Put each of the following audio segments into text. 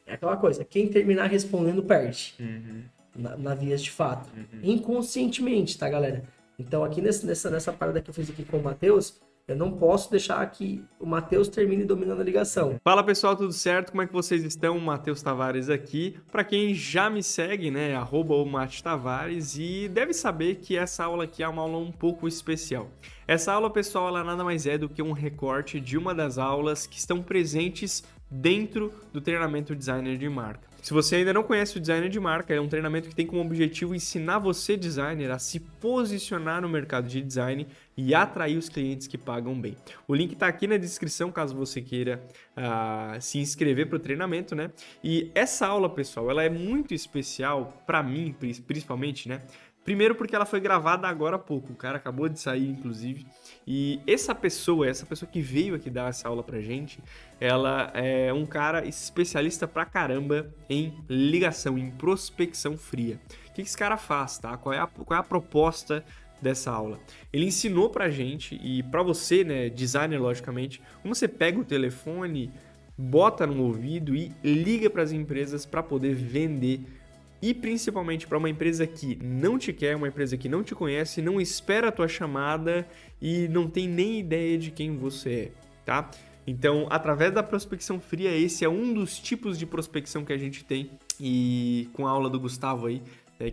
É aquela coisa, quem terminar respondendo perde. Uhum. Na vias de fato. Inconscientemente, tá, galera? Então, aqui nessa parada que eu fiz aqui com o Matheus, eu não posso deixar que o Matheus termine dominando a ligação. Fala pessoal, tudo certo? Como é que vocês estão? Matheus Tavares aqui. Para quem já me segue, né, @omatestavares, e deve saber que essa aula aqui é uma aula um pouco especial. Essa aula, pessoal, ela nada mais é do que um recorte de uma das aulas que estão presentes dentro do treinamento Designer de Marca. Se você ainda não conhece o Designer de Marca, é um treinamento que tem como objetivo ensinar você, designer, a se posicionar no mercado de design e atrair os clientes que pagam bem. O link está aqui na descrição, caso você queira se inscrever para o treinamento, né? E essa aula, pessoal, ela é muito especial para mim, principalmente, né? Primeiro porque ela foi gravada agora há pouco, o cara acabou de sair, inclusive, e essa pessoa que veio aqui dar essa aula pra gente, ela é um cara especialista pra caramba em ligação, em prospecção fria. O que esse cara faz, tá? Qual é a proposta dessa aula? Ele ensinou pra gente, e pra você, né, designer, logicamente, como você pega o telefone, bota no ouvido e liga para as empresas para poder vender. E principalmente para uma empresa que não te quer, uma empresa que não te conhece, não espera a tua chamada e não tem nem ideia de quem você é, tá? Então, através da prospecção fria, esse é um dos tipos de prospecção que a gente tem. E com a aula do Gustavo aí,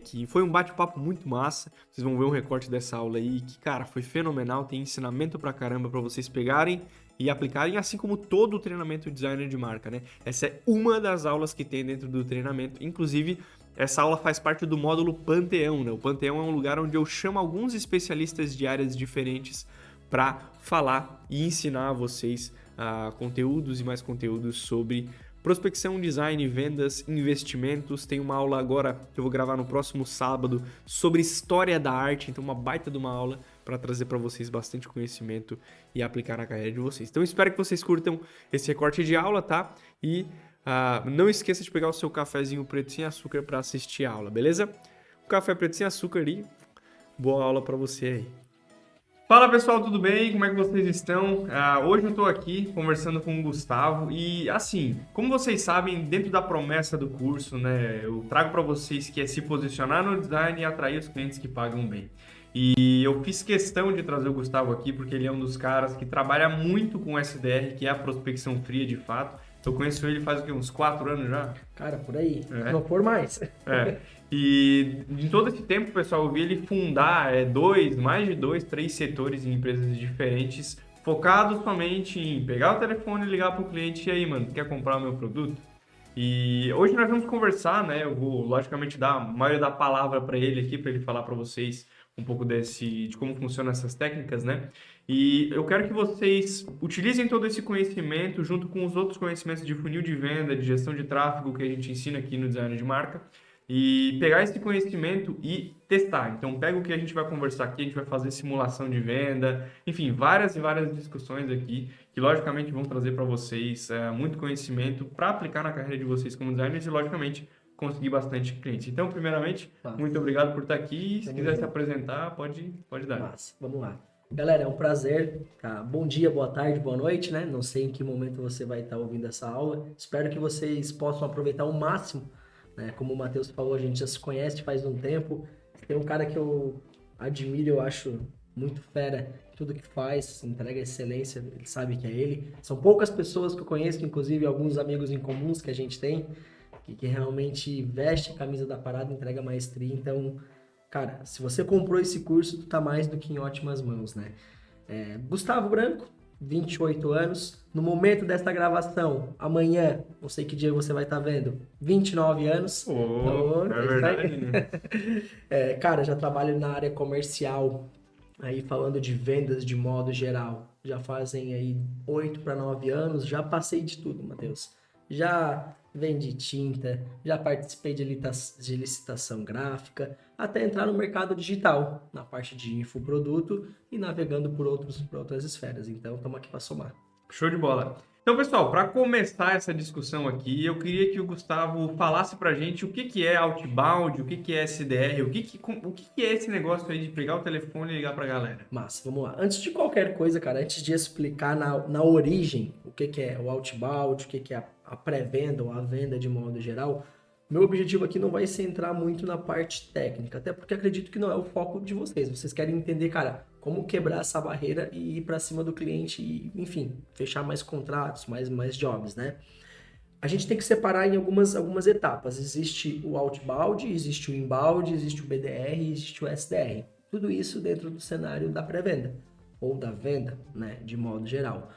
que foi um bate-papo muito massa. Vocês vão ver um recorte dessa aula aí que, cara, foi fenomenal. Tem ensinamento pra caramba para vocês pegarem e aplicarem, assim como todo o treinamento designer de marca, né? Essa é uma das aulas que tem dentro do treinamento. Inclusive, essa aula faz parte do módulo Panteão, né? O Panteão é um lugar onde eu chamo alguns especialistas de áreas diferentes para falar e ensinar a vocês conteúdos e mais conteúdos sobre prospecção, design, vendas, investimentos. Tem uma aula agora que eu vou gravar no próximo sábado sobre história da arte, então uma baita de uma aula para trazer para vocês bastante conhecimento e aplicar na carreira de vocês. Então espero que vocês curtam esse recorte de aula, tá? E não esqueça de pegar o seu cafezinho preto sem açúcar para assistir a aula, beleza? O café preto sem açúcar ali, boa aula para você aí. Fala pessoal, tudo bem? Como é que vocês estão? Hoje eu estou aqui conversando com o Gustavo e assim, como vocês sabem, dentro da promessa do curso, né, eu trago para vocês que é se posicionar no design e atrair os clientes que pagam bem. E eu fiz questão de trazer o Gustavo aqui porque ele é um dos caras que trabalha muito com SDR, que é a prospecção fria de fato. Eu conheço ele faz o quê? Uns 4 anos já? Cara, por aí. Se não for mais. E em todo esse tempo, pessoal, eu vi ele fundar mais de 2, 3 setores em empresas diferentes, focados somente em pegar o telefone e ligar para o cliente. E aí, mano, quer comprar o meu produto? E hoje nós vamos conversar, né? Eu vou, logicamente, dar a maioria da palavra para ele aqui, para ele falar para vocês um pouco de como funcionam essas técnicas, né? E eu quero que vocês utilizem todo esse conhecimento junto com os outros conhecimentos de funil de venda, de gestão de tráfego que a gente ensina aqui no Design de Marca e pegar esse conhecimento e testar. Então, pega o que a gente vai conversar aqui, a gente vai fazer simulação de venda, enfim, várias e várias discussões aqui que, logicamente, vão trazer para vocês muito conhecimento para aplicar na carreira de vocês como designers e, logicamente, conseguir bastante clientes. Então, primeiramente, muito obrigado por estar aqui. Se quiser se apresentar, pode dar. Massa, vamos lá. Galera, é um prazer. Tá? Bom dia, boa tarde, boa noite, né? Não sei em que momento você vai estar ouvindo essa aula. Espero que vocês possam aproveitar ao máximo, né? Como o Matheus falou, a gente já se conhece faz um tempo. Tem um cara que eu admiro, eu acho muito fera, tudo que faz, entrega excelência, ele sabe que é ele. São poucas pessoas que eu conheço, inclusive alguns amigos em comuns que a gente tem, que realmente veste a camisa da parada, entrega maestria. Então, cara, se você comprou esse curso, tu tá mais do que em ótimas mãos, né? Gustavo Branco, 28 anos. No momento desta gravação, amanhã, não sei que dia você vai estar vendo, 29 anos. É verdade, né? Cara, já trabalho na área comercial, aí falando de vendas de modo geral. Já fazem aí 8 para 9 anos, já passei de tudo, Matheus. Já vendi tinta, já participei de licitação gráfica, até entrar no mercado digital, na parte de infoproduto e navegando por outras esferas. Então, estamos aqui para somar. Show de bola. Então, pessoal, para começar essa discussão aqui, eu queria que o Gustavo falasse para a gente o que é outbound, o que é SDR, o que é esse negócio aí de pegar o telefone e ligar para a galera. Mas, vamos lá. Antes de qualquer coisa, cara, antes de explicar na origem o que é o outbound, o que é a a pré-venda ou a venda de modo geral, meu objetivo aqui não vai ser entrar muito na parte técnica, até porque acredito que não é o foco de vocês. Vocês querem entender, cara, como quebrar essa barreira e ir para cima do cliente e, enfim, fechar mais contratos, mais jobs, né? A gente tem que separar em algumas etapas. Existe o outbound, existe o inbound, existe o BDR, existe o SDR. Tudo isso dentro do cenário da pré-venda ou da venda, né, de modo geral.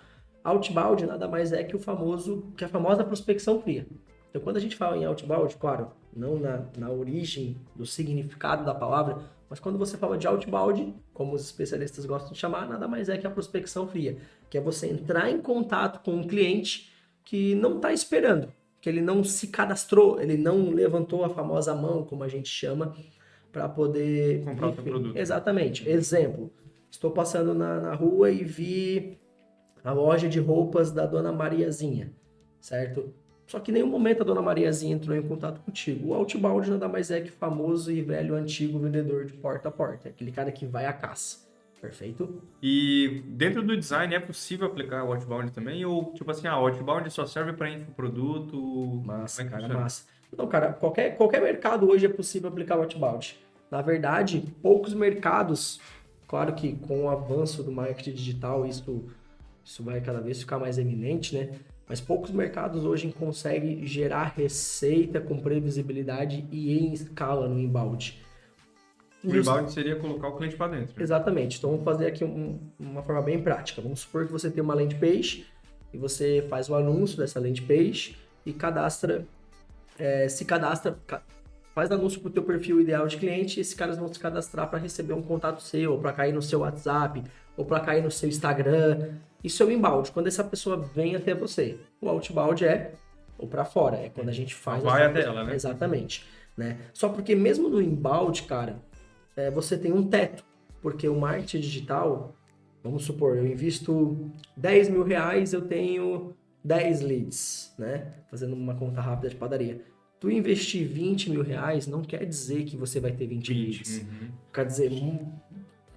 Outbound nada mais é que a famosa prospecção fria. Então, quando a gente fala em outbound, claro, não na origem do significado da palavra, mas quando você fala de outbound, como os especialistas gostam de chamar, nada mais é que a prospecção fria, que é você entrar em contato com um cliente que não está esperando, que ele não se cadastrou, ele não levantou a famosa mão, como a gente chama, para poder comprar o teu produto. Exatamente. Exemplo, estou passando na rua e vi a loja de roupas da Dona Mariazinha, certo? Só que em nenhum momento a Dona Mariazinha entrou em contato contigo. O outbound nada mais é que famoso e velho antigo vendedor de porta a porta, aquele cara que vai à caça. Perfeito? E dentro do design é possível aplicar o outbound também? Ou, tipo assim, o outbound só serve para infoproduto? Massa, Como é que cara, funciona? massa. Não, cara, qualquer mercado hoje é possível aplicar o outbound. Na verdade, poucos mercados, claro que com o avanço do marketing digital, isso vai cada vez ficar mais eminente, né? Mas poucos mercados hoje conseguem gerar receita com previsibilidade e em escala no inbound. O inbound seria colocar o cliente para dentro. Exatamente. Então, vamos fazer aqui uma forma bem prática. Vamos supor que você tem uma landing page e você faz o anúncio dessa landing page e faz anúncio para o teu perfil ideal de cliente e esses caras vão se cadastrar para receber um contato seu, ou para cair no seu WhatsApp, ou para cair no seu Instagram. Isso é o inbound, quando essa pessoa vem até você. O outbound é ou para fora, é quando a gente faz... Vai até ela, né? Exatamente. Né? Só porque mesmo no inbound, cara, você tem um teto, porque o marketing digital, vamos supor, eu invisto 10 mil reais, eu tenho 10 leads, né? Fazendo uma conta rápida de padaria. Tu investir 20 mil reais não quer dizer que você vai ter 20 leads. Uhum. Quer dizer,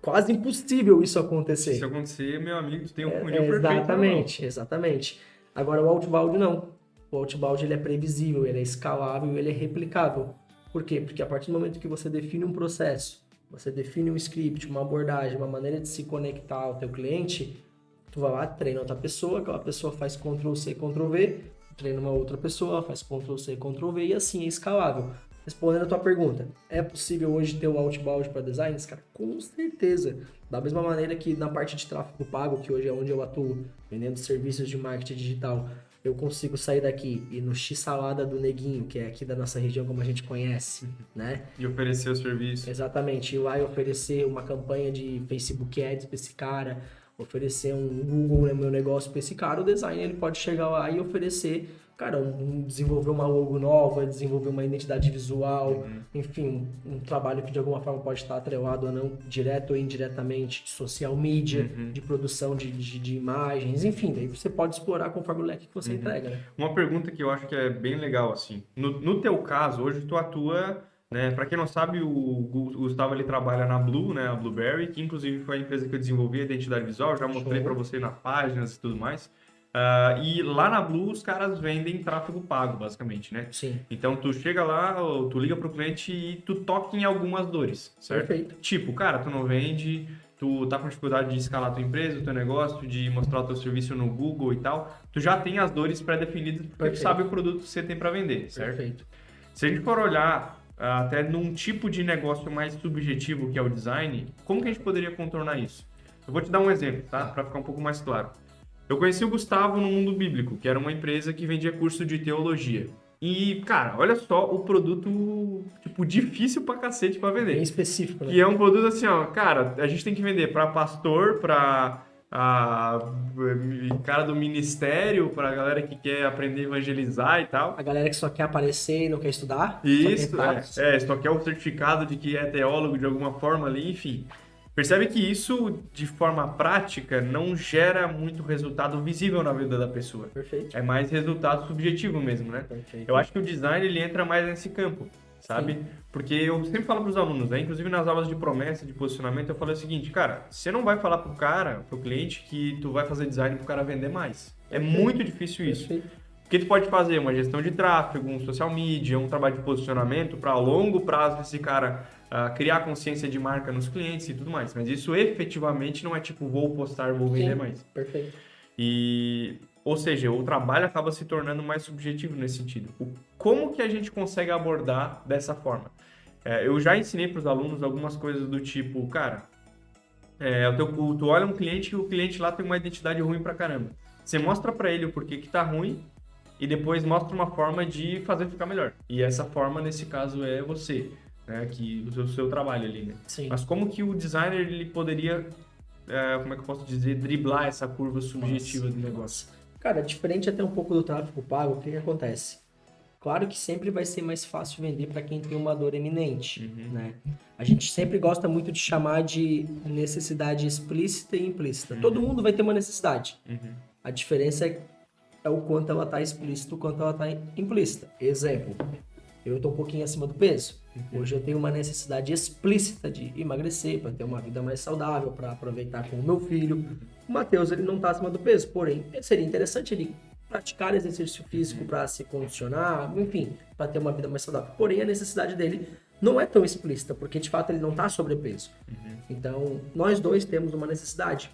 quase impossível isso acontecer. Se isso acontecer, meu amigo, tu tem um funil perfeito. Exatamente. Agora, o outbound não. O outbound ele é previsível, ele é escalável, ele é replicável. Por quê? Porque a partir do momento que você define um processo, você define um script, uma abordagem, uma maneira de se conectar ao teu cliente, tu vai lá, treina outra pessoa, aquela pessoa faz Ctrl+C, Ctrl+V, treina uma outra pessoa, faz Ctrl+C, Ctrl+V e assim é escalável. Respondendo a tua pergunta, é possível hoje ter um outbound para designers? Cara, com certeza. Da mesma maneira que na parte de tráfego pago, que hoje é onde eu atuo, vendendo serviços de marketing digital, eu consigo sair daqui e no X-Salada do Neguinho, que é aqui da nossa região como a gente conhece, né? E oferecer o serviço. Exatamente. Ir lá e oferecer uma campanha de Facebook Ads para esse cara, oferecer um Google no meu negócio para esse cara, o designer ele pode chegar lá e oferecer, cara, desenvolver uma logo nova, desenvolver uma identidade visual, enfim, um trabalho que de alguma forma pode estar atrelado ou não, direto ou indiretamente, de social media, de produção de imagens, enfim, daí você pode explorar conforme o leque que você entrega, né? Uma pergunta que eu acho que é bem legal, assim, no teu caso, hoje tu atua, né, para quem não sabe, o Gustavo ele trabalha na Blue, né, a Blueberry, que inclusive foi a empresa que eu desenvolvi a identidade visual, já mostrei para você nas páginas e tudo mais. E lá na Blue os caras vendem tráfego pago, basicamente, né? Sim. Então tu chega lá, tu liga pro cliente e tu toca em algumas dores, certo? Perfeito. Tipo, cara, tu não vende, tu tá com dificuldade de escalar tua empresa, o teu negócio, de mostrar o teu serviço no Google e tal, tu já tem as dores pré-definidas porque tu sabe o produto que você tem para vender, certo? Perfeito. Se a gente for olhar até num tipo de negócio mais subjetivo que é o design, como que a gente poderia contornar isso? Eu vou te dar um exemplo, tá? Para ficar um pouco mais claro. Eu conheci o Gustavo no Mundo Bíblico, que era uma empresa que vendia curso de teologia. E, cara, olha só o produto, tipo, difícil pra cacete pra vender. Bem específico, né? Que é um produto assim, ó, cara, a gente tem que vender pra pastor, pra cara do ministério, pra galera que quer aprender a evangelizar e tal. A galera que só quer aparecer e não quer estudar. Isso, só quer o certificado de que é teólogo de alguma forma ali, enfim. Percebe que isso, de forma prática, não gera muito resultado visível na vida da pessoa. Perfeito. É mais resultado subjetivo mesmo, né? Perfeito. Eu acho que o design, ele entra mais nesse campo, sabe? Sim. Porque eu sempre falo para os alunos, né? Inclusive nas aulas de promessa, de posicionamento, eu falo o seguinte, cara, você não vai falar pro cliente, que tu vai fazer design pro cara vender mais. É muito difícil isso. Perfeito. O que tu pode fazer? Uma gestão de tráfego, um social media, um trabalho de posicionamento para a longo prazo esse cara criar consciência de marca nos clientes e tudo mais. Mas isso efetivamente não é tipo, vou postar, vou vender mais. Perfeito. Ou seja, o trabalho acaba se tornando mais subjetivo nesse sentido. Como que a gente consegue abordar dessa forma? Eu já ensinei para os alunos algumas coisas do tipo, cara, tu olha um cliente e o cliente lá tem uma identidade ruim pra caramba. Você mostra para ele o porquê que tá ruim e depois mostra uma forma de fazer ficar melhor. E essa forma, nesse caso, é você, né? Que o seu trabalho ali, né? Sim. Mas como que o designer ele poderia, como é que eu posso dizer, driblar essa curva subjetiva do negócio? Cara, diferente até um pouco do tráfego pago, o que acontece? Claro que sempre vai ser mais fácil vender para quem tem uma dor eminente, né? A gente sempre gosta muito de chamar de necessidade explícita e implícita. Todo mundo vai ter uma necessidade. A diferença é o quanto ela está explícita, o quanto ela está implícita. Exemplo, eu estou um pouquinho acima do peso. Hoje eu tenho uma necessidade explícita de emagrecer, para ter uma vida mais saudável, para aproveitar com o meu filho. O Matheus, ele não está acima do peso, porém, seria interessante ele praticar exercício físico para se condicionar, enfim, para ter uma vida mais saudável. Porém, a necessidade dele não é tão explícita, porque de fato ele não está sobrepeso. Então, nós dois temos uma necessidade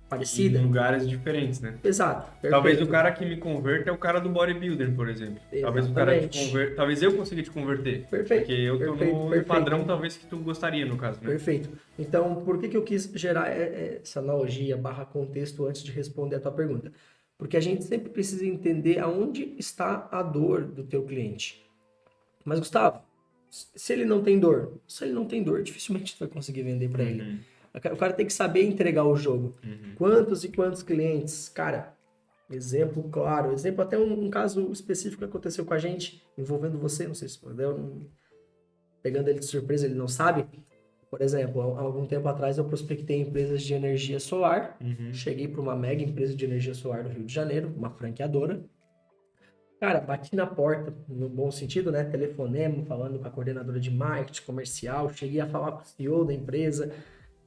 parecida. Em lugares diferentes, né? Exato. Perfeito. Talvez o cara que me converta é o cara do bodybuilder, por exemplo. Talvez o cara que converta, talvez eu consiga te converter. Perfeito. Porque eu tô no padrão talvez que tu gostaria, no caso, né? Perfeito. Então, por que eu quis gerar essa analogia / contexto antes de responder a tua pergunta? Porque a gente sempre precisa entender aonde está a dor do teu cliente. Mas, Gustavo, se ele não tem dor, dificilmente tu vai conseguir vender para ele. O cara tem que saber entregar o jogo. Quantos e quantos clientes? Cara, exemplo claro. Exemplo até um caso específico que aconteceu com a gente, envolvendo você, não sei se pegando ele de surpresa, ele não sabe. Por exemplo, há algum tempo atrás eu prospectei empresas de energia solar. Cheguei para uma mega empresa de energia solar do Rio de Janeiro, uma franqueadora. Cara, bati na porta, no bom sentido, né? Telefonema, falando com a coordenadora de marketing comercial. Cheguei a falar com o CEO da empresa.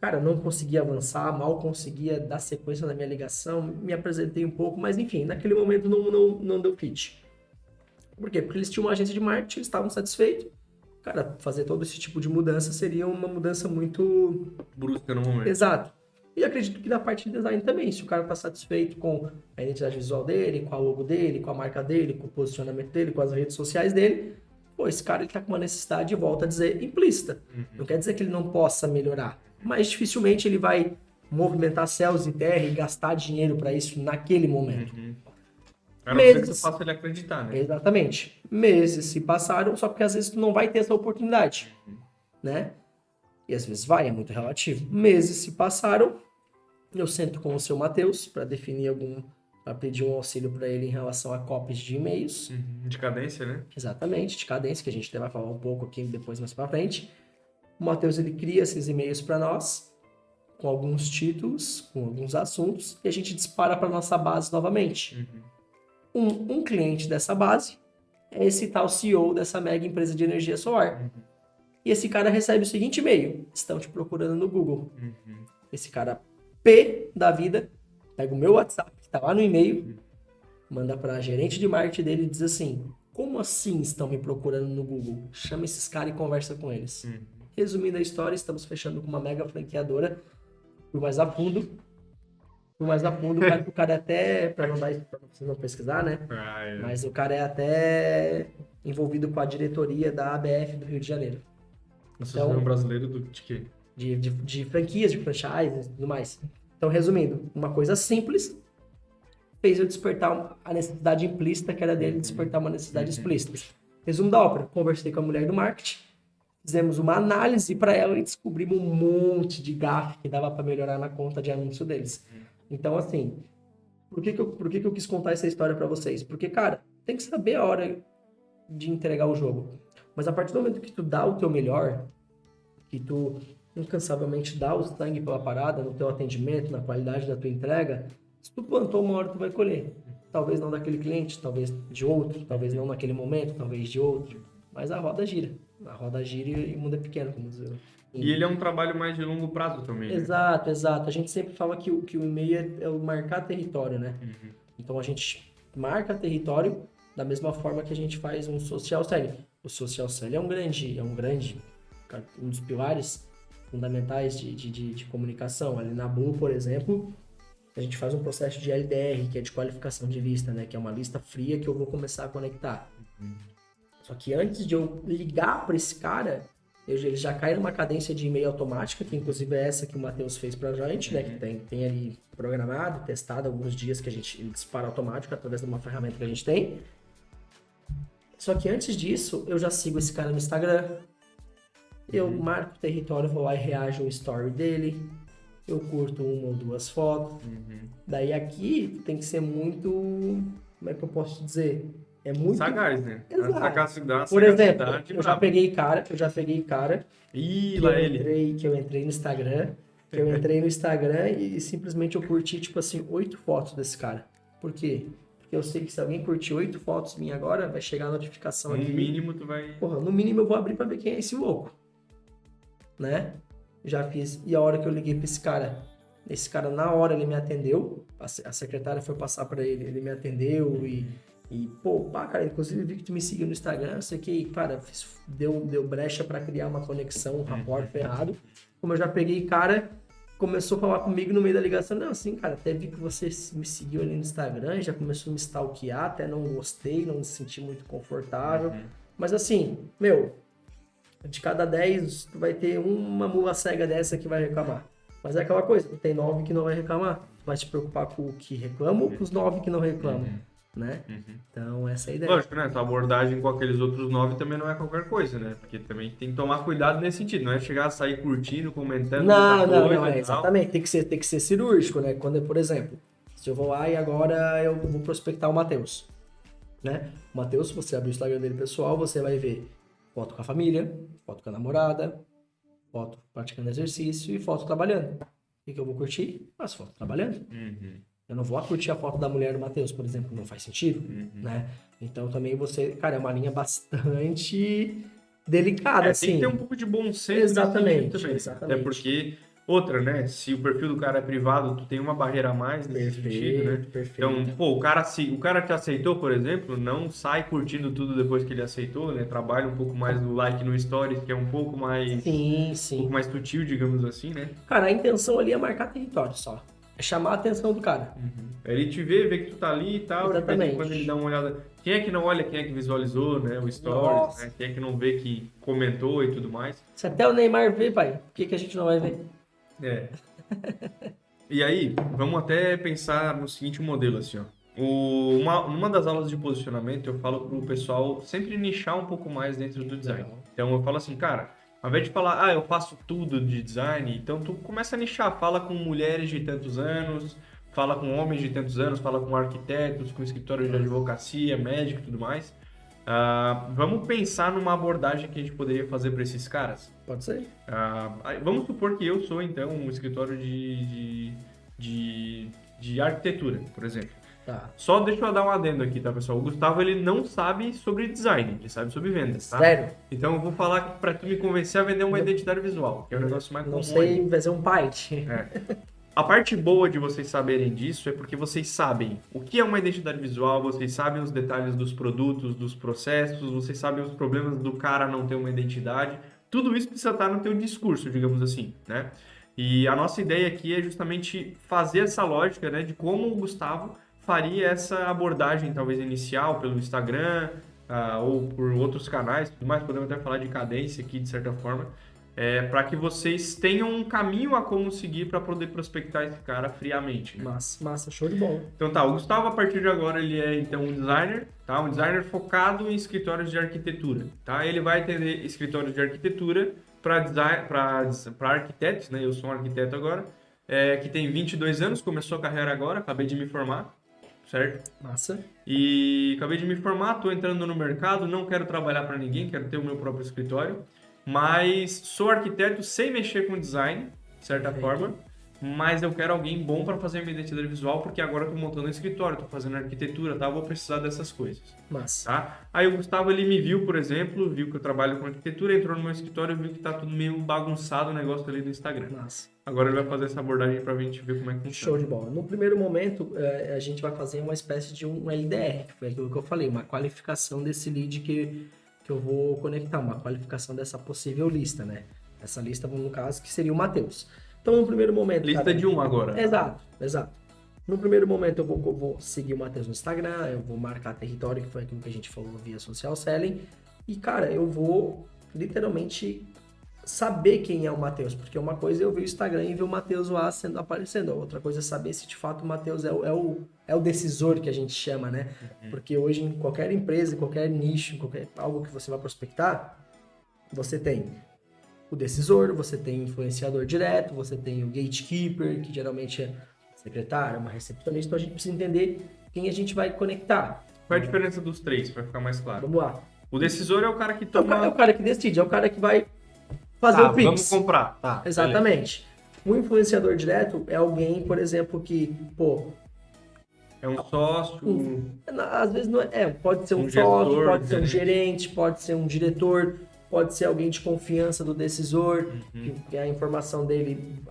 Cara, não conseguia avançar, mal conseguia dar sequência na minha ligação, me apresentei um pouco, mas enfim, naquele momento não deu fit. Por quê? Porque eles tinham uma agência de marketing, eles estavam satisfeitos. Cara, fazer todo esse tipo de mudança seria uma mudança muito brusca no momento. Exato. E acredito que da parte de design também, se o cara está satisfeito com a identidade visual dele, com a logo dele, com a marca dele, com o posicionamento dele, com as redes sociais dele, pô, esse cara ele tá com uma necessidade, volta a dizer, implícita. Não quer dizer que ele não possa melhorar, mas dificilmente ele vai movimentar céus e terra e gastar dinheiro para isso naquele momento. A não ser que tu faça ele acreditar, né? Exatamente. Meses se passaram, só porque às vezes tu não vai ter essa oportunidade, né? E às vezes vai, é muito relativo. Meses se passaram, eu sento com o seu Matheus para definir para pedir um auxílio para ele em relação a copies de e-mails. De cadência, né? Exatamente, de cadência, que a gente vai falar um pouco aqui depois mais para frente. O Matheus, ele cria esses e-mails para nós, com alguns títulos, com alguns assuntos, e a gente dispara para nossa base novamente. Um cliente dessa base é esse tal CEO dessa mega empresa de energia solar. E esse cara recebe o seguinte e-mail: estão te procurando no Google. Esse cara P da vida pega o meu WhatsApp, que tá lá no e-mail, manda para gerente de marketing dele e diz assim: como assim estão me procurando no Google? Chama esses caras e conversa com eles. Resumindo a história, estamos fechando com uma mega franqueadora. Por mais a fundo, o cara até, para vocês não pesquisar, né? Mas o cara é até envolvido com a diretoria da ABF do Rio de Janeiro. Então, brasileiro de quê? De franquias, de franchise e tudo mais. Então, resumindo, uma coisa simples fez eu despertar a necessidade implícita que era dele, despertar uma necessidade explícita. Resumo da ópera: conversei com a mulher do marketing, fizemos uma análise para ela e descobrimos um monte de gafe que dava para melhorar na conta de anúncio deles. Então, assim, por que eu quis contar essa história para vocês? Porque, cara, tem que saber a hora de entregar o jogo. Mas a partir do momento que tu dá o teu melhor, que tu incansavelmente dá o sangue pela parada, no teu atendimento, na qualidade da tua entrega, se tu plantou, uma hora tu vai colher. Talvez não daquele cliente, talvez de outro, talvez não naquele momento, talvez de outro. Mas a roda gira. A roda gira e o mundo é pequeno, como dizer. E ele é um trabalho mais de longo prazo também, né? Exato. A gente sempre fala que o e-mail é o marcar território, né? Então a gente marca território da mesma forma que a gente faz um social selling. O social selling é um dos pilares fundamentais de comunicação. Ali na Blue, por exemplo, a gente faz um processo de LDR, que é de qualificação de lista, né? Que é uma lista fria que eu vou começar a conectar. Só que antes de eu ligar para esse cara, ele já cai numa cadência de e-mail automática, que inclusive é essa que o Matheus fez pra gente, né? Que tem ali programado, testado alguns dias que ele dispara automático através de uma ferramenta que a gente tem. Só que antes disso, eu já sigo esse cara no Instagram. Eu marco o território, vou lá e reajo ao story dele. Eu curto 1 ou 2 fotos. Daí aqui tem que ser muito... Como é que eu posso dizer? É muito... Sagaz, né? Exato. Por exemplo, eu já peguei cara... Ih, lá ele. Que eu entrei no Instagram. E simplesmente eu curti, tipo assim, 8 fotos desse cara. Por quê? Porque eu sei que se alguém curtir 8 fotos minhas agora, vai chegar a notificação aqui. No mínimo tu vai... Porra, no mínimo eu vou abrir pra ver quem é esse louco. Né? Já fiz. E a hora que eu liguei pra esse cara na hora ele me atendeu. A secretária foi passar pra ele me atendeu cara, inclusive vi que tu me seguiu no Instagram, não sei o que, cara, deu brecha pra criar uma conexão, um rapport ferrado. Como eu já peguei, cara, começou a falar comigo no meio da ligação, não, assim, cara, até vi que você me seguiu ali no Instagram, já começou a me stalkear, até não gostei, não me senti muito confortável, mas assim, de cada 10, tu vai ter uma mula cega dessa que vai reclamar. Mas é aquela coisa, tem 9 que não vai reclamar. Tu vai te preocupar com o que reclama ou com os 9 que não reclamam, né? Então, essa é a ideia. Lógico, né? Tua abordagem com aqueles outros 9 também não é qualquer coisa, né? Porque também tem que tomar cuidado nesse sentido. Não é chegar a sair curtindo, comentando... Não, exatamente. Tem que ser cirúrgico, né? Quando, por exemplo, se eu vou lá e agora eu vou prospectar o Matheus, né? O Matheus, se você abrir o Instagram dele pessoal, você vai ver foto com a família, foto com a namorada, foto praticando exercício e foto trabalhando. O que eu vou curtir? As fotos trabalhando. Eu não vou curtir a foto da mulher do Matheus, por exemplo, não faz sentido, né? Então também cara, é uma linha bastante delicada, assim. Tem que ter um pouco de bom senso. Exatamente. Até porque, outra, né? Se o perfil do cara é privado, tu tem uma barreira a mais nesse sentido, né? Perfeito. Então, o cara te aceitou, por exemplo, não sai curtindo tudo depois que ele aceitou, né? Trabalha um pouco mais no like no stories, que é um pouco mais... Sim. Um pouco mais sutil, digamos assim, né? Cara, a intenção ali é marcar território só. É chamar a atenção do cara. Ele te vê que tu tá ali e tal. Exatamente. Quando ele dá uma olhada... Quem é que não olha, quem é que visualizou, né? O stories, né? Quem é que não vê que comentou e tudo mais. Se até o Neymar vê, pai, por que a gente não vai ver? E aí, vamos até pensar no seguinte modelo, assim, ó. Uma das aulas de posicionamento, eu falo pro pessoal sempre nichar um pouco mais dentro do design. Então, eu falo assim, cara, ao invés de falar, eu faço tudo de design, então tu começa a nichar, fala com mulheres de tantos anos, fala com homens de tantos anos, fala com arquitetos, com escritórios de advocacia, médico e tudo mais. Vamos pensar numa abordagem que a gente poderia fazer para esses caras? Pode ser. Vamos supor que eu sou, então, um escritório de arquitetura, por exemplo. Tá. Só deixa eu dar um adendo aqui, tá, pessoal? O Gustavo, ele não sabe sobre design, ele sabe sobre vendas, tá? Sério? Então eu vou falar para tu me convencer a vender uma identidade visual, que é o negócio mais comum. Não sei fazer um Python. A parte boa de vocês saberem disso é porque vocês sabem o que é uma identidade visual, vocês sabem os detalhes dos produtos, dos processos, vocês sabem os problemas do cara não ter uma identidade. Tudo isso precisa estar no teu discurso, digamos assim, né? E a nossa ideia aqui é justamente fazer essa lógica, né, de como o Gustavo faria essa abordagem, talvez inicial, pelo Instagram ou por outros canais, tudo mais, podemos até falar de cadência aqui, de certa forma, para que vocês tenham um caminho a como seguir para poder prospectar esse cara friamente. Né? Massa, show de bola. Então tá, o Gustavo, a partir de agora, ele é então um designer, tá? Um designer focado em escritórios de arquitetura, tá? Ele vai atender escritórios de arquitetura para arquitetos, né? Eu sou um arquiteto agora, que tem 22 anos, começou a carreira agora, acabei de me formar, certo? Massa. E acabei de me formar, tô entrando no mercado, não quero trabalhar para ninguém, quero ter o meu próprio escritório, mas sou arquiteto sem mexer com design, de certa forma, mas eu quero alguém bom para fazer minha identidade visual, porque agora eu tô montando um escritório, tô fazendo arquitetura, tá? Eu vou precisar dessas coisas. Mas, Tá? Aí o Gustavo, ele me viu, por exemplo, viu que eu trabalho com arquitetura, entrou no meu escritório e viu que tá tudo meio bagunçado o negócio ali do Instagram. mas, Agora ele vai fazer essa abordagem pra gente ver como é que show funciona. de bola. No primeiro momento, a gente vai fazer uma espécie de um LDR, que foi aquilo que eu falei, uma qualificação desse lead que eu vou conectar, uma qualificação dessa possível lista, né? Essa lista, no caso, que seria o Matheus. Então, no primeiro momento... Lista cara, de um agora. Exato, exato. No primeiro momento, eu vou seguir o Matheus no Instagram, eu vou marcar território, que foi aquilo que a gente falou via social selling, e, cara, eu vou literalmente saber quem é o Matheus, porque uma coisa é eu ver o Instagram e ver o Matheus lá aparecendo, a outra coisa é saber se de fato o Matheus é o decisor que a gente chama, né? Porque hoje em qualquer empresa, em qualquer nicho, em qualquer algo que você vai prospectar, você tem o decisor, você tem o influenciador direto, você tem o gatekeeper, que geralmente é secretário, uma recepcionista, então a gente precisa entender quem a gente vai conectar. Qual é a diferença dos três, pra ficar mais claro? Vamos lá. O decisor é o cara que É toma... o cara que decide, é o cara que vai fazer Tá, o Pix. vamos comprar. Tá, Exatamente. O influenciador direto é alguém, por exemplo, que, pô, é um sócio... às vezes não pode ser um gestor, sócio, pode ser um gerente. gerente, pode ser um diretor, pode ser alguém de confiança do decisor, que a informação dele,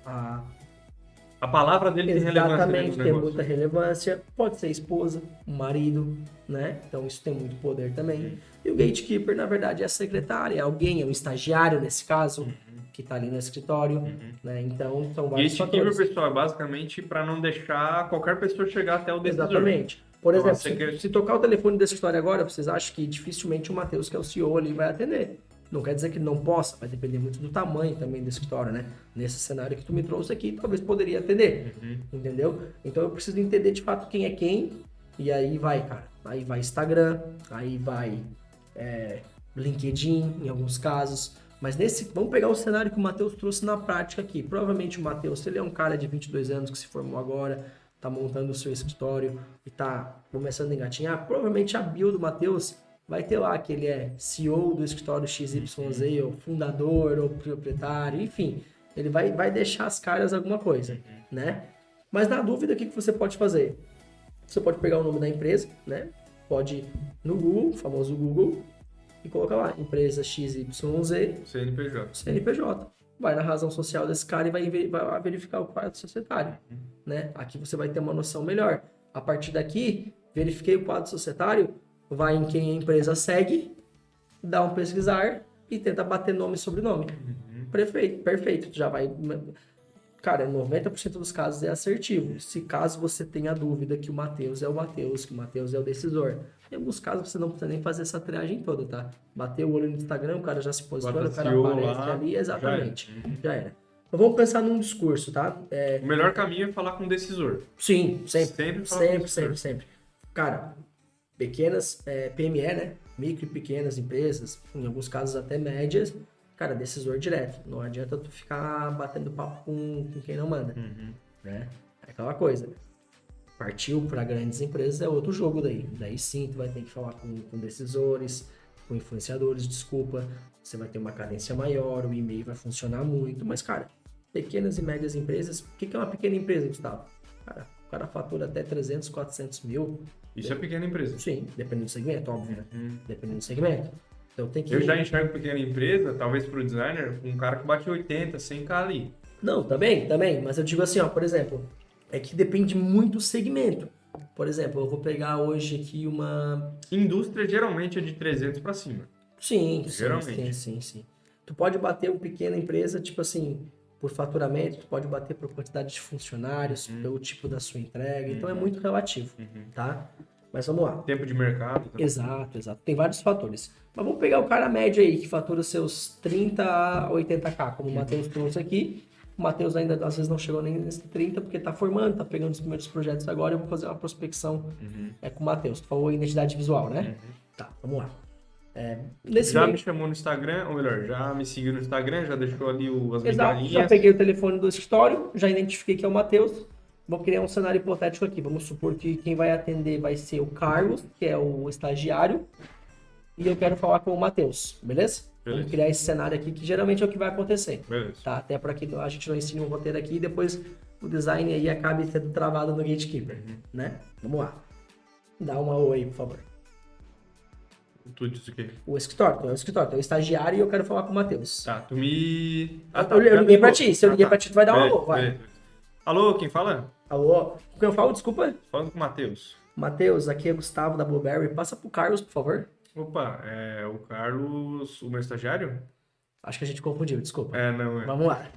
A palavra dele tem relevância dentro exatamente, do tem negócio. muita relevância. Pode ser esposa, um marido, né? Então isso tem muito poder também. E o gatekeeper, na verdade, é a secretária, é alguém, é um estagiário nesse caso, que tá ali no escritório, né? Então são vários Gatekeeper, fatores. pessoal, é basicamente para não deixar qualquer pessoa chegar até o decisor. Exatamente. Por Então, exemplo, se tocar o telefone desse escritório agora, vocês acham que dificilmente o Matheus, que é o CEO ali, vai atender. Não quer dizer que ele não possa, vai depender muito do tamanho também do escritório, né? Nesse cenário que tu me trouxe aqui, talvez poderia atender, entendeu? Então eu preciso entender de fato quem é quem, e aí vai, cara. Aí vai Instagram, aí vai LinkedIn, em alguns casos. Mas vamos pegar o cenário que o Matheus trouxe na prática aqui. Provavelmente o Matheus, se ele é um cara de 22 anos que se formou agora, tá montando o seu escritório e tá começando a engatinhar, provavelmente a bio do Matheus vai ter lá que ele é CEO do escritório XYZ, ou fundador, ou proprietário, enfim. Ele vai deixar as caras alguma coisa, né? Mas na dúvida, o que você pode fazer? Você pode pegar o nome da empresa, né? Pode ir no Google, famoso Google, e colocar lá, empresa XYZ, CNPJ. Vai na razão social desse cara e vai verificar o quadro societário, né? Aqui você vai ter uma noção melhor. A partir daqui, verifiquei o quadro societário, vai em quem a empresa segue, dá um pesquisar e tenta bater nome e sobrenome. Perfeito. Já vai... Cara, 90% dos casos é assertivo. Se caso você tenha dúvida que o Matheus é o Matheus, que o Matheus é o decisor. Em alguns casos você não precisa nem fazer essa triagem toda, tá? Bater o olho no Instagram, o cara já se posiciona, o cara aparece lá, ali, exatamente. Já era. Então vamos pensar num discurso, tá? O melhor caminho é falar com o decisor. Sim, Sempre. Cara, pequenas, PME, né? Micro e pequenas empresas, em alguns casos até médias, cara, decisor direto. Não adianta tu ficar batendo papo com quem não manda, né? É aquela coisa. Partiu para grandes empresas é outro jogo daí. Daí sim, tu vai ter que falar com decisores, com influenciadores, desculpa. Você vai ter uma cadência maior, o e-mail vai funcionar muito. Mas, cara, pequenas e médias empresas, o que é uma pequena empresa, Gustavo? Cara, o cara fatura até 300, 400 mil. Isso é pequena empresa. Sim, dependendo do segmento, óbvio, né? Dependendo do segmento. Então tem que... Eu já enxergo pequena empresa, talvez para o designer, um cara que bate 80, 100k ali. Não, também. Mas eu digo assim, ó, por exemplo, é que depende muito do segmento. Por exemplo, eu vou pegar hoje aqui uma... Indústria geralmente é de 300 para cima. Sim. Geralmente. Tu pode bater uma pequena empresa, tipo assim, por faturamento, tu pode bater por quantidade de funcionários, pelo tipo da sua entrega, então é muito relativo, tá? Mas vamos lá. Tempo de mercado. Também. Exato. Tem vários fatores. Mas vamos pegar o cara médio aí, que fatura seus 30 a 80k, como o Matheus trouxe aqui. O Matheus ainda, às vezes, não chegou nem nesse 30, porque tá formando, tá pegando os primeiros projetos agora. Eu vou fazer uma prospecção com o Matheus. Tu falou identidade visual, né? Tá, vamos lá. Me chamou no Instagram, ou melhor, já me seguiu no Instagram, já deixou ali as migalhinhas. Já peguei o telefone do escritório, já identifiquei que é o Matheus. Vou criar um cenário hipotético aqui. Vamos supor que quem vai atender vai ser o Carlos, que é o estagiário. e eu quero falar com o Matheus, beleza? Beleza. Vamos criar esse cenário aqui, que geralmente é o que vai acontecer. Beleza. Tá? Até para que a gente não ensine um roteiro aqui e depois o design aí acabe sendo travado no Gatekeeper, né? Vamos lá. Dá uma oi, por favor. Tu disse o quê? O escritório, é o estagiário e eu quero falar com o Matheus. Tá, tu me... Eu liguei pra ti, se eu liguei pra ti, tu vai dar um alô, vai. Beleza. Alô, quem fala? Alô? Com quem eu falo, desculpa? Falando com o Matheus. Matheus, aqui é Gustavo da Blueberry. Passa pro Carlos, por favor. Opa, o Carlos, o meu estagiário? Acho que a gente confundiu, desculpa. Não é. Vamos lá.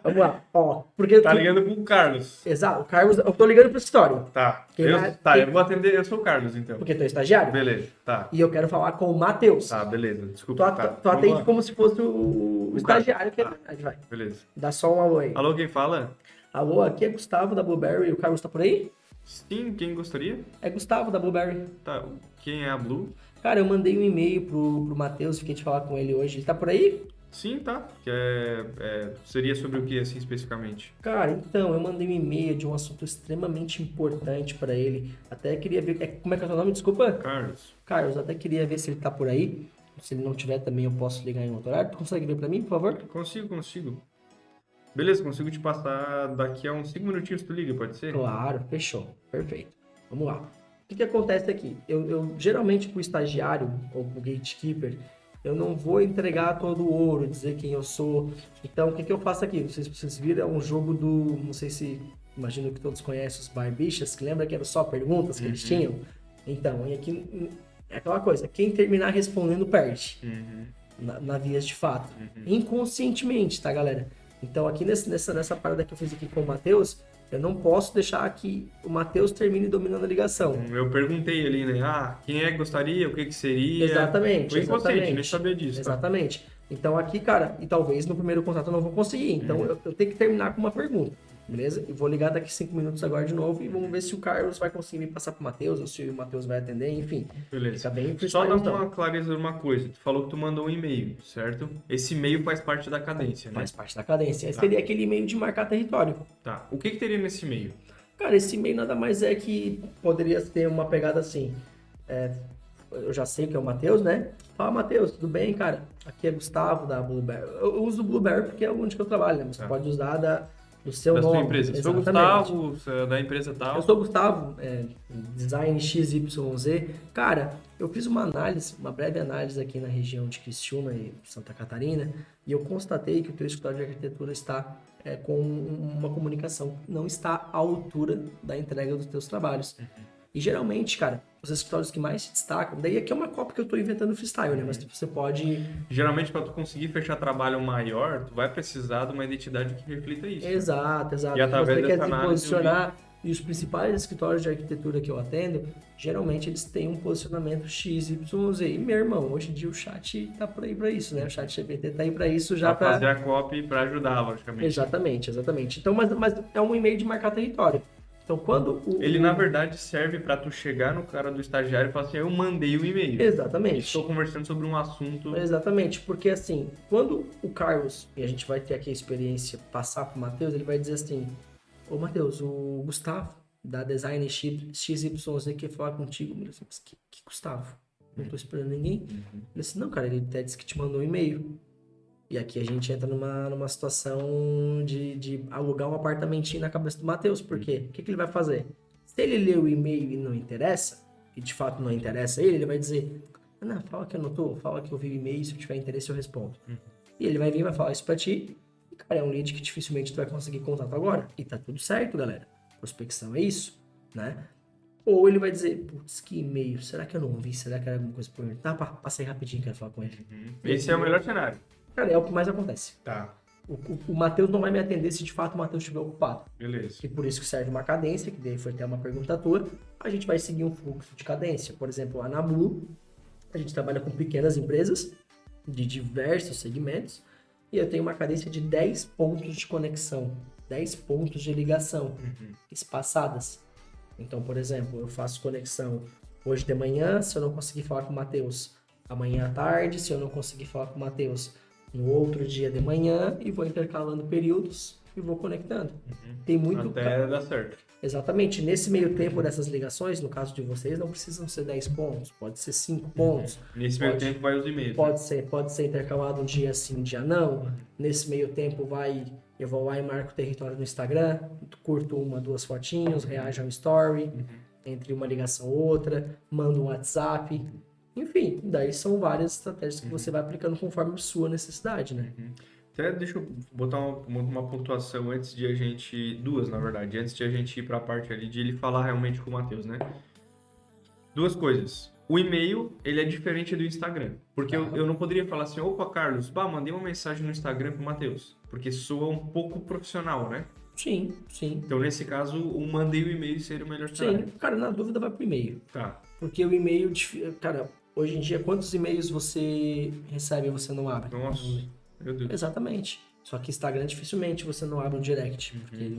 Vamos lá. Ó, porque Tá ligando pro Carlos. Exato, o Carlos, eu tô ligando pro escritório. Tá. Quem vai- Tá, quem- eu vou atender, eu sou o Carlos, então. Porque tu é estagiário. Beleza, tá. E eu quero falar com o Matheus. Tá, beleza. Tu, Desculpa. Tá. tu Vamos atende lá. como se fosse o estagiário, que é Tá. verdade, vai. Beleza. Dá só um alô aí. Alô, quem fala? Alô, aqui é Gustavo da Blueberry. O Carlos tá por aí? Sim, quem gostaria? É Gustavo da Blueberry. Tá, quem é a Blue? Cara, eu mandei um e-mail pro Matheus, fiquei de falar com ele hoje. Ele tá por aí? Sim, tá. Seria sobre o que, assim, especificamente? Cara, então, eu mandei um e-mail de um assunto extremamente importante pra ele. Até queria ver. Como é que é o seu nome? Desculpa. Carlos. Carlos, até queria ver se ele tá por aí. Se ele não tiver também, eu posso ligar em outro horário. Tu consegue ver pra mim, por favor? Consigo. Beleza, consigo te passar daqui a uns 5 minutinhos, tu liga, pode ser? Claro, fechou. Perfeito. Vamos lá. O que acontece aqui? Eu geralmente, pro estagiário ou pro gatekeeper, eu não vou entregar todo o ouro, dizer quem eu sou. Então, o que eu faço aqui? Vocês viram, é um jogo do... Não sei se... Imagino que todos conhecem os Barbichas, que lembra que eram só perguntas que eles tinham? Então, e aqui é aquela coisa, quem terminar respondendo perde. Na vias de fato. Inconscientemente, tá, galera? Então, aqui nessa parada que eu fiz aqui com o Matheus, eu não posso deixar que o Matheus termine dominando a ligação. Eu perguntei ali, né? Quem é que gostaria, o que que seria? Exatamente. Foi inconsciente, exatamente. nem sabia disso. Tá? Exatamente. Então aqui, cara, e talvez no primeiro contato eu não vou conseguir. Então eu tenho que terminar com uma pergunta, beleza? E vou ligar daqui 5 minutos agora de novo e vamos ver se o Carlos vai conseguir me passar pro Matheus ou se o Matheus vai atender, enfim. Beleza. Fica bem Só freestyle, dar uma clareza numa coisa. Tu falou que tu mandou um e-mail, certo? Esse e-mail faz parte da cadência, né? Faz parte da cadência. Esse seria aquele e-mail de marcar território. Tá. O que teria nesse e-mail? Cara, esse e-mail nada mais é que poderia ter uma pegada assim. Eu já sei que é o Matheus, né? Fala, Matheus, tudo bem, cara? Aqui é Gustavo da Blueberry. Eu uso o Blueberry porque é onde que eu trabalho, né? Mas você pode usar do seu Da nome. sua empresa. Se for Exatamente. Gustavo, da empresa tal. Eu sou o Gustavo, design XYZ. Cara, eu fiz uma breve análise aqui na região de Criciúma e Santa Catarina, e eu constatei que o teu escritório de arquitetura está com uma comunicação que não está à altura da entrega dos teus trabalhos. E geralmente, cara, os escritórios que mais se destacam, daí aqui é uma copa que eu tô inventando freestyle, né? Mas você pode... Geralmente, para tu conseguir fechar trabalho maior, tu vai precisar de uma identidade que reflita isso. Exato. E através Você quer dessa se análise, posicionar, e os principais escritórios de arquitetura que eu atendo, geralmente eles têm um posicionamento XYZ. E, meu irmão, hoje em dia o chat tá por aí pra isso, né? O chat GPT tá aí pra isso já Pra fazer a copy para ajudar, logicamente. Exatamente. Então, mas é um e-mail de marcar território. Então, quando Ele, na verdade, serve para tu chegar no cara do estagiário e falar assim, eu mandei o e-mail. Exatamente. Estou conversando sobre um assunto... Exatamente, porque assim, quando o Carlos, e a gente vai ter aqui a experiência, passar pro Matheus, ele vai dizer assim, ô Matheus, o Gustavo, da Design XYZ, quer falar contigo. Eu disse, mas que Gustavo? Não tô esperando ninguém. Ele disse, não, cara, ele até disse que te mandou um e-mail. E aqui a gente entra numa situação de alugar um apartamentinho na cabeça do Matheus. Por quê? O que ele vai fazer? Se ele ler o e-mail e não interessa, e de fato não interessa ele vai dizer, não, fala que eu não tô, fala que eu vi o e-mail, se eu tiver interesse eu respondo. E ele vai vir e vai falar isso pra ti, e cara, é um lead que dificilmente tu vai conseguir contato agora. E tá tudo certo, galera. Prospecção é isso, né? Ou ele vai dizer, putz, que e-mail, será que eu não vi? Será que era alguma coisa por mim? Tá, passei rapidinho, quero falar com ele. Esse é o melhor cenário. Cara, é o que mais acontece. Tá, O Matheus não vai me atender se de fato o Matheus estiver ocupado. beleza. E por isso que serve uma cadência, que daí foi até uma pergunta tua, a gente vai seguir um fluxo de cadência. Por exemplo, lá na Blue, a gente trabalha com pequenas empresas de diversos segmentos e eu tenho uma cadência de 10 pontos de conexão, 10 pontos de ligação espaçadas. Então, por exemplo, eu faço conexão hoje de manhã, se eu não conseguir falar com o Matheus, amanhã à tarde, se eu não conseguir falar com o Matheus, no outro dia de manhã, e vou intercalando períodos e vou conectando. Tem muito... Até dar certo. Exatamente. Nesse meio tempo dessas ligações, no caso de vocês, não precisam ser 10 pontos, pode ser 5 pontos. Nesse meio tempo vai os e-mails. Pode ser intercalado um dia sim, um dia não. Nesse meio tempo eu vou lá e marco o território no Instagram, curto 1, 2 fotinhos, reajo ao story, entre uma ligação ou outra, mando um WhatsApp. Enfim, daí são várias estratégias que você vai aplicando conforme a sua necessidade, né? Até deixa eu botar uma pontuação antes de a gente... Duas, na verdade. Antes de a gente ir para a parte ali de ele falar realmente com o Matheus, né? Duas coisas. O e-mail, ele é diferente do Instagram. Porque eu não poderia falar assim, opa, Carlos, mandei uma mensagem no Instagram pro Matheus. Porque soa um pouco profissional, né? Sim. Então, nesse caso, o mandei o e-mail seria o melhor cenário. Sim, cara, na dúvida vai pro e-mail. Tá. Porque o e-mail, cara, hoje em dia, quantos e-mails você recebe e você não abre? Nossa, meu Deus. Exatamente. Só que Instagram dificilmente você não abre um direct. Porque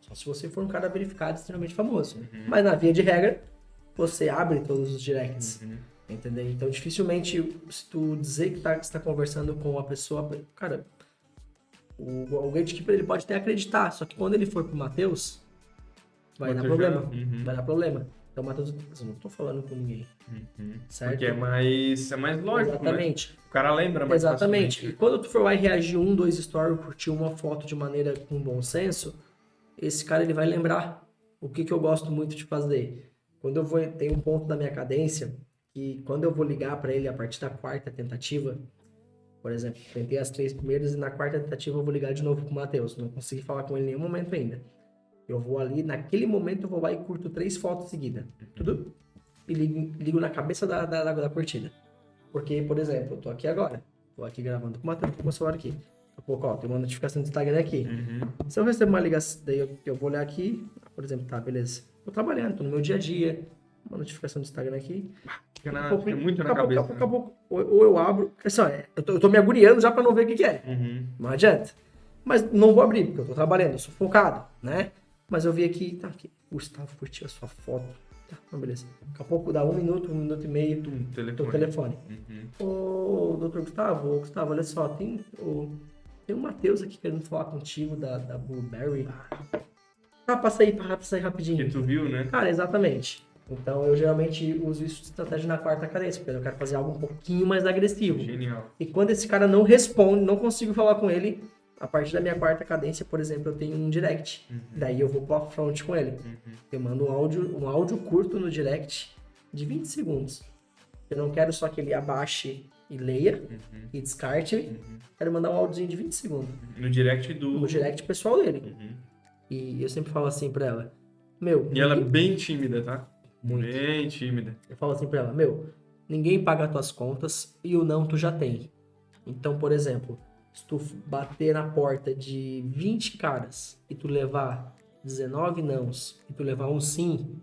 só se você for um cara verificado, extremamente famoso. Mas na via de regra, você abre todos os directs. Entendeu? Então dificilmente, se tu dizer que você tá conversando com a pessoa, cara, o gatekeeper ele pode até acreditar. Só que quando ele for pro Matheus, vai dar problema. Vai dar problema. Então, Matheus, eu não tô falando com ninguém. Certo? Porque é mais lógico, Exatamente. né? O cara lembra mais Exatamente. facilmente. E quando tu for lá e reagir 1, 2 stories, curtir uma foto de maneira com bom senso, esse cara ele vai lembrar o que eu gosto muito de fazer. Quando eu vou, tem um ponto da minha cadência que quando eu vou ligar para ele a partir da 4ª tentativa, por exemplo, tentei as 3 primeiras e na 4ª tentativa eu vou ligar de novo pro Matheus. Não consegui falar com ele em nenhum momento ainda. Eu vou ali, naquele momento eu vou lá e curto 3 fotos seguidas. Tudo? E ligo na cabeça da curtida. Porque, por exemplo, eu tô aqui agora. Tô aqui gravando com o Matheus, com o meu celular aqui. Daqui a pouco, ó, tem uma notificação do Instagram aqui. Se eu recebo uma ligação, daí eu vou olhar aqui, por exemplo, tá, beleza. Tô trabalhando, tô no meu dia a dia. Uma notificação do Instagram aqui. Fica muito na cabeça. Daqui a pouco, ou eu abro. Eu tô me agoniando já pra não ver o que é. Não adianta. Mas não vou abrir, porque eu tô trabalhando, eu sou focado, né? Mas eu vi aqui, tá aqui. Gustavo curtiu a sua foto. Tá, beleza. Daqui a pouco dá 1 minuto, 1 minuto e meio, teu telefone. Ô, doutor Gustavo, olha só, tem o Matheus aqui querendo falar contigo da Blueberry. Passa aí rapidinho. Que tu viu, né? Cara, exatamente. Então eu geralmente uso isso de estratégia na 4ª cadência, porque eu quero fazer algo um pouquinho mais agressivo. Genial. E quando esse cara não responde, não consigo falar com ele, a partir da minha 4ª cadência, por exemplo, eu tenho um direct. Daí eu vou pro upfront com ele. Eu mando um áudio curto no direct de 20 segundos. Eu não quero só que ele abaixe e leia e descarte. Quero mandar um áudiozinho de 20 segundos. No direct No direct pessoal dele. E eu sempre falo assim pra ela, E ela é bem tímida, tá? Muito. Bem tímida. Eu falo assim pra ela, ninguém paga as tuas contas e o não tu já tem. Então, por exemplo, se tu bater na porta de 20 caras e tu levar 19 nãos e tu levar um sim,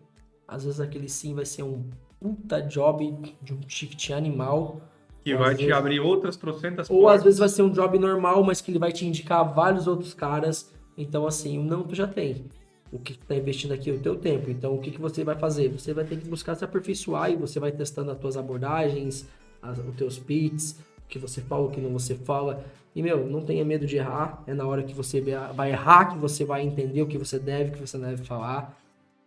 às vezes aquele sim vai ser um puta job de um ticket animal. Que vai te abrir outras trocentas portas. Ou às vezes vai ser um job normal, mas que ele vai te indicar vários outros caras. Então, assim, o não tu já tem. O que tu tá investindo aqui é o teu tempo. Então, o que você vai fazer? Você vai ter que buscar se aperfeiçoar e você vai testando as tuas abordagens, os teus pitches, o que você fala, o que não você fala. E, não tenha medo de errar. É na hora que você vai errar que você vai entender o que você deve, falar.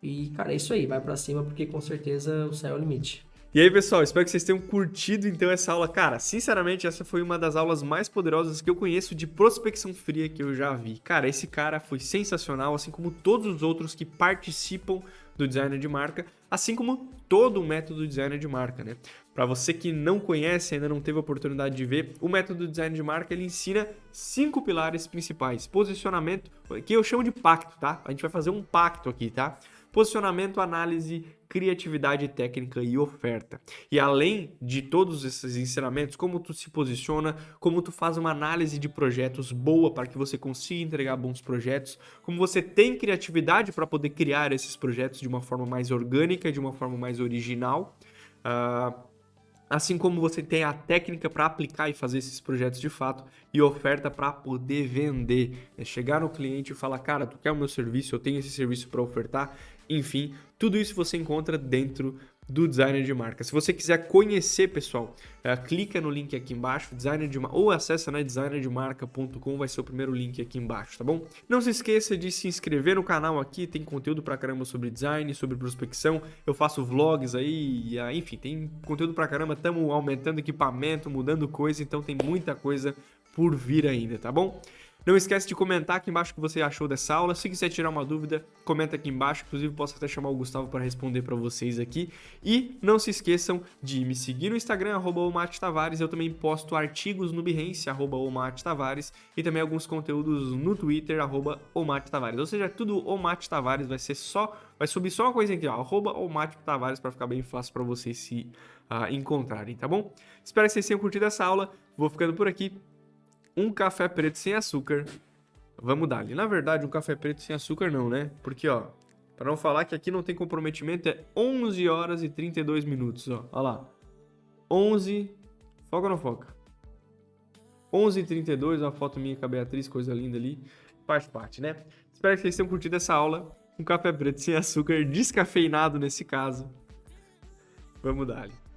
E, cara, é isso aí. Vai pra cima porque, com certeza, o céu é o limite. E aí, pessoal, espero que vocês tenham curtido, então, essa aula. Cara, sinceramente, essa foi uma das aulas mais poderosas que eu conheço de prospecção fria que eu já vi. Cara, esse cara foi sensacional, assim como todos os outros que participam do designer de marca, assim como todo o método designer de marca, né? Para você que não conhece, ainda não teve a oportunidade de ver, o método design de marca, ele ensina 5 pilares principais. Posicionamento, que eu chamo de pacto, tá? A gente vai fazer um pacto aqui, tá? Posicionamento, análise, criatividade técnica e oferta. E além de todos esses ensinamentos, como tu se posiciona, como tu faz uma análise de projetos boa para que você consiga entregar bons projetos, como você tem criatividade para poder criar esses projetos de uma forma mais orgânica, de uma forma mais original, assim como você tem a técnica para aplicar e fazer esses projetos de fato e oferta para poder vender. É chegar no cliente e falar, cara, tu quer o meu serviço, eu tenho esse serviço para ofertar. Enfim, tudo isso você encontra dentro do designer de marca. Se você quiser conhecer, pessoal, clica no link aqui embaixo, ou acessa, né, designerdemarca.com, vai ser o primeiro link aqui embaixo, tá bom? Não se esqueça de se inscrever no canal aqui, tem conteúdo pra caramba sobre design, sobre prospecção, eu faço vlogs aí, enfim, tem conteúdo pra caramba, estamos aumentando equipamento, mudando coisa, então tem muita coisa por vir ainda, tá bom? Não esquece de comentar aqui embaixo o que você achou dessa aula. Se quiser tirar uma dúvida, comenta aqui embaixo. Inclusive, posso até chamar o Gustavo para responder para vocês aqui. E não se esqueçam de me seguir no Instagram, @omatitavares. Eu também posto artigos no Behance, @omatitavares. E também alguns conteúdos no Twitter, @omatitavares. Ou seja, tudo omatitavares, vai subir só uma coisa aqui, ó, @omatitavares, para ficar bem fácil para vocês se encontrarem, tá bom? Espero que vocês tenham curtido essa aula. Vou ficando por aqui. Um café preto sem açúcar. Vamos dar ali. Na verdade, um café preto sem açúcar não, né? Porque, ó, para não falar que aqui não tem comprometimento, é 11 horas e 32 minutos, ó. Olha lá. 11... Foca ou não foca? 11h32, uma foto minha com a Beatriz, coisa linda ali. Faz parte, né? Espero que vocês tenham curtido essa aula. Um café preto sem açúcar, descafeinado nesse caso. Vamos dar ali.